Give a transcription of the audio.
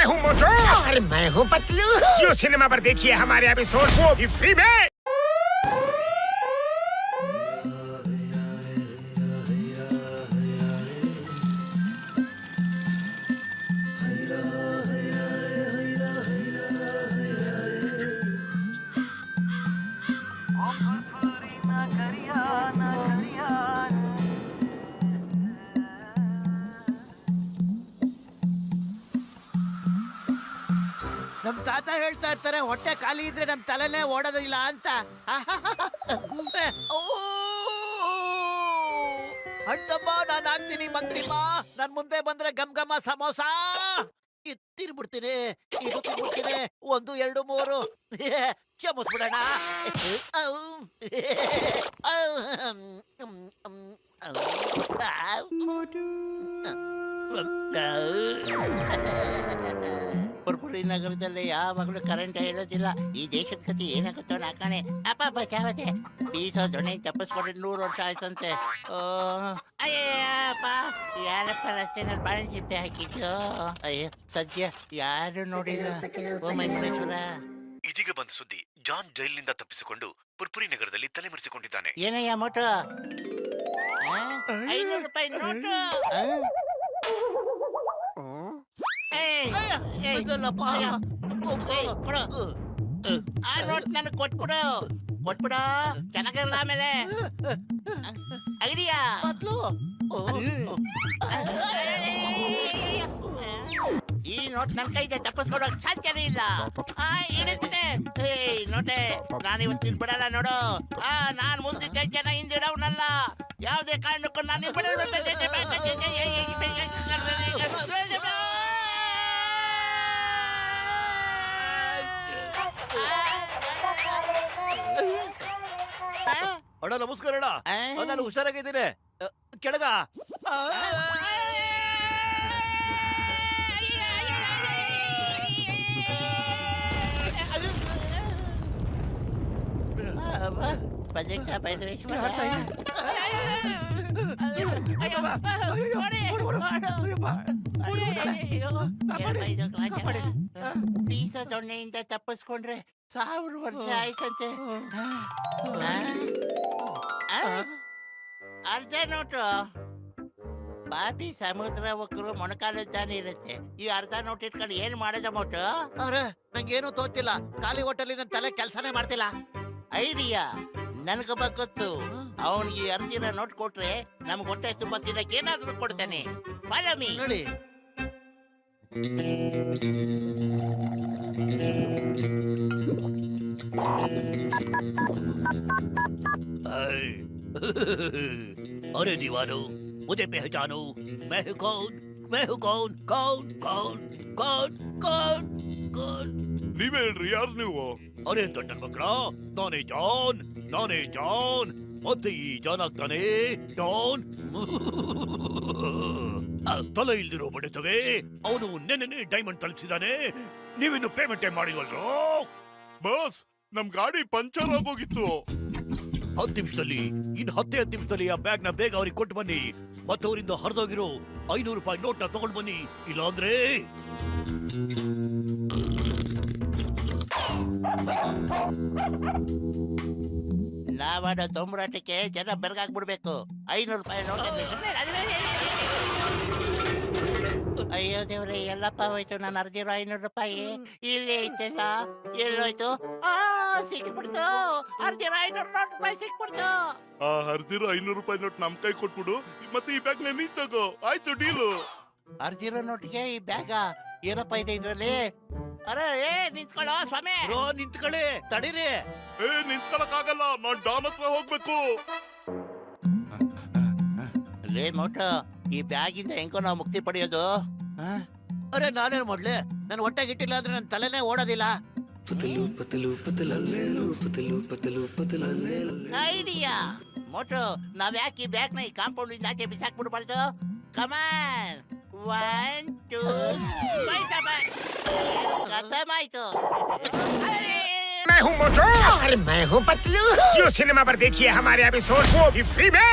हूँ मोटू और मैं हूँ पतलू। जियो सिनेमा पर देखिए हमारे एपिसोड, वो भी फ्री में। ನಮ್ ತಾತ ಹೇಳ್ತಾ ಇರ್ತಾರೆ, ಹೊಟ್ಟೆ ಖಾಲಿ ಇದ್ರೆ ನಮ್ ತಲೆನೇ ಓಡೋದಿಲ್ಲ ಅಂತ. ಅಣ್ಣಮ್ಮ, ನಾನು ಆಗ್ತೀನಿ ಮಂತ್ರಿಮ್ಮ. ನನ್ ಮುಂದೆ ಬಂದ್ರೆ ಗಮ್ ಘಮ ಸಮೋಸ ತಿನ್ಬಿಡ್ತೀನಿ, ಇದು ತಿನ್ಬಿಡ್ತೀನಿ. 1 2 3 ಕ್ಷಮಿಸ್ಬಿಡೋಣ. ಪುರ್ಪುರಿ ನಗರದಲ್ಲಿ ಯಾವಾಗಲೂ ಕರೆಂಟ್ ಇರೋದಿಲ್ಲ. ಈ ದೇಶದ ಕತೆ ಏನಾಗುತ್ತೋ ನಾಕಾಣೆ. ಅಪ್ಪ ಬಚಾವತೆ ಬೀಸೋ ದೊಣ್ಣೆ ತಪ್ಪಿಸ್ಕೊಂಡ್ರೆ 100 ವರ್ಷ ಆಯ್ತಂತೆ. ಅಯ್ಯಪ್ಪ, ಯಾರಪ್ಪ ರಸ್ತೆನಲ್ಲಿ ಬಾಳೆ ಸಿಪ್ಪೆ ಹಾಕಿದ್ಯೋ? ಅಯ್ಯ, ಸದ್ಯ ಯಾರು ನೋಡಿಲ್ಲ. ಓ ಮೈಮುನೇಶ್ವರ. ಇದೀಗ ಬಂದ ಸುದ್ದಿ, ಜಾನ್ ಜೈಲಿನಿಂದ ತಪ್ಪಿಸಿಕೊಂಡು ಪುರ್ಪುರಿ ನಗರದಲ್ಲಿ ತಲೆಮರೆಸಿಕೊಂಡಿದ್ದಾನೆ. ಏನಯ್ಯ ಮೋಟು? 500 ರೂಪಾಯಿ ನೋಟು. ಆ ನೋಟ್ ನನಗೆ ಕೊಟ್ಬಿಡು, ಕೊಟ್ಬಿಡು. ಚೆನ್ನಾಗಿರಲ್ಲ ಆಮೇಲೆ. ಐಡಿಯಾ ಈ ನೋಟ್ ನನ್ನ ಕೈಗೆ ತಪ್ಪಿಸ್ಕೊಡೋಕ್ ಸಾಧ್ಯನೇ ಇಲ್ಲ. ಇಡುತ್ತೆ ನೋಟೆ. ನಾನಿವತ್ತು ಬಿಡಲ್ಲ ನೋಡು. ನಾನ್ ಮುಂದಿದ್ದ ಜನ ಹಿಂದಿಡವನಲ್ಲ. ಯಾವುದೇ ಕಾರಣಕ್ಕೂ ನಾನು ಅಣ್ಣ ನಮಸ್ಕಾರ ಅಣ್ಣ. ನಾನು ಹುಷಾರಾಗಿದ್ದೀನಿ. ಕೆಳಗ ಬೀಸ ದೊಣ್ಣೆಯಿಂದ ತಪ್ಪಿಸ್ಕೊಂಡ್ರೆ 1000 ವರ್ಷ ಆಯ್ತಂತೆ. ಅರ್ಧ ನೋಟು. ಬಾಬಿ ಸಮುದ್ರ ಒಕ್ಕರು ಮೊಣಕಾಲು ಜಾನಿ ಇರುತ್ತೆ. ಈ ಅರ್ಧ ನೋಟ್ ಇಟ್ಕೊಂಡು ಏನ್ ಮಾಡೋದ ಮೋಟು? ಅರೆ, ನಂಗೇನು ತೋತಿಲ್ಲ. ಖಾಲಿ ಹೋಟೆಲ್ ನನ್ನ ತಲೆ ಕೆಲಸನೇ ಮಾಡ್ತಿಲ್ಲ. ಐಡಿಯಾ ನನಗೊಬ್ಬ ಗೊತ್ತು. ಅವನಿಗೆ ಅರ್ಧಿನ ನೋಟ್ ಕೊಟ್ರೆ ನಮ್ಗೆ ಹೊಟ್ಟೆ ತುಂಬಾ ತಿನ್ನಕ್ಕೆ ಏನಾದ್ರೂ ಕೊಡ್ತಾನೆ. Follow me. ನೋಡಿ, अरे दीवानो, मुझे पहचानो. मैं हूँ कौन? मैं हूँ कौन? कौन कौन कौन कौन कौन? ನೀವೇ ಹೇಳ್ರಿ, ಯಾರು ನೀವು? ಅರೆ ದೊಡ್ಡನ್ ಮಕ್ಕಳ, ನಾನೇ ಜಾನ್. ನಾನೇ ಜಾನ್. ಮತ್ತೆ ಈ ಜಾನ್ ಆಗ್ತಾನೆ ಡಾನ್. ತಲೆ ಇಲ್ದಿರೋ ಬಡಿತವೆ. ಅವನು ನೆನ್ನೆ ಡೈಮಂಡ್ ತಲುಪಿಸಿದಾನೆ. ನೀವಿನ್ನು ಪೇಮೆಂಟ್ ಮಾಡಿಲ್ವಲ್ರೋ? ಬಾಸ್, ನಮ್ ಗಾಡಿ ಪಂಚರ್ ಆಗೋಗಿತ್ತು. 10 ನಿಮಿಷದಲ್ಲಿ, ಇನ್ನು 10 ನಿಮಿಷದಲ್ಲಿ ಆ ಬ್ಯಾಗ್ ನ ಬೇಗ ಅವ್ರಿಗೆ ಕೊಟ್ಟು ಬನ್ನಿ. ಮತ್ತೆ ಅವರಿಂದ ಹರಿದೋಗಿರೋ 500 ರೂಪಾಯಿ ನೋಟ್ ನ ತಗೊಂಡ್ ಬನ್ನಿ. ಇಲ್ಲಾಂದ್ರೆ ನಾವಾಡ ತೊಂಬರಾಟಕ್ಕೆ ಜನ ಬೆರಗಾಗ್ಬಿಡ್ಬೇಕು. 500 ರೂಪಾಯಿ ನೋಟ್. ಅಯ್ಯೋ ದೇವ್ರೆ, ಎಲ್ಲಪ್ಪ ಹೋಯ್ತು ನಾನು ಅರ್ದಿರೋ 500 ರೂಪಾಯಿ. ಇಲ್ಲಿ ಐತೆಲ್ಲ, ಎಲ್ಲೋಯ್ತು? ಸಿಕ್ಬಿಡ್ತು. ಅರ್ದಿರೋ 500 ರೂಪಾಯಿ ಸಿಕ್ಬಿಡ್ತು. ಹರಿದಿರೋ 500 ರೂಪಾಯಿ ನೋಟ್ ನಮ್ ಕೈ ಕೊಟ್ಬಿಡು. ಮತ್ತೆ ಈ ಬ್ಯಾಗ್ ನೀನ್ ತಗೋ. ಆಯ್ತು, ಡೀಲು. ಅರ್ದಿರೋ ನೋಟ್ಗೆ ಈ ಬ್ಯಾಗ ಏನಪ್ಪ ಇದೆ ಇದ್ರಲ್ಲಿ? ಅರೆ ನಿಂತ್ಕೊಳ್ಳೋ ಸ್ವಾಮಿ. ನಿಂತ್ಕೊಳ್ಳಿ, ತಡೀರಿ. ನಿಂತ್ಕೊಳಕ್ ಆಗಲ್ಲ, ನಾನ್ ಡಾನ್ ಹತ್ರ ಹೋಗ್ಬೇಕು. ಲೇ ಮೋಟು, ಈ ಬ್ಯಾಗಿಂದ ಹೆಂಗೋ ನಾವು ಮುಕ್ತಿ ಪಡೆಯೋದು? ಅರೆ ನಾನೇನ್ ಮಾಡ್ಲಿ? ನನ್ ಹೊಟ್ಟೆಗೆ ಇಟ್ಟಿಲ್ಲ ಅಂದ್ರೆ ನನ್ ತಲೆನೇ ಓಡೋದಿಲ್ಲ. ಐಡಿಯಾ ಮೋಟು, ನಾವ್ ಯಾಕೆ ಈ ಬ್ಯಾಗ್ ನ ಈ ಕಾಂಪೌಂಡ್ ಇಂದ ಆಚೆ ಬಿಸಾಕ್ಬಿಡ್ಬಾರ್ದು? ಕಮಾನ್, 1 2 खत्म आयतो। मैं हूँ मोटू और मैं हूँ पतलू। जियो सिनेमा पर देखिए हमारे एपिसोड, वो भी फ्री में।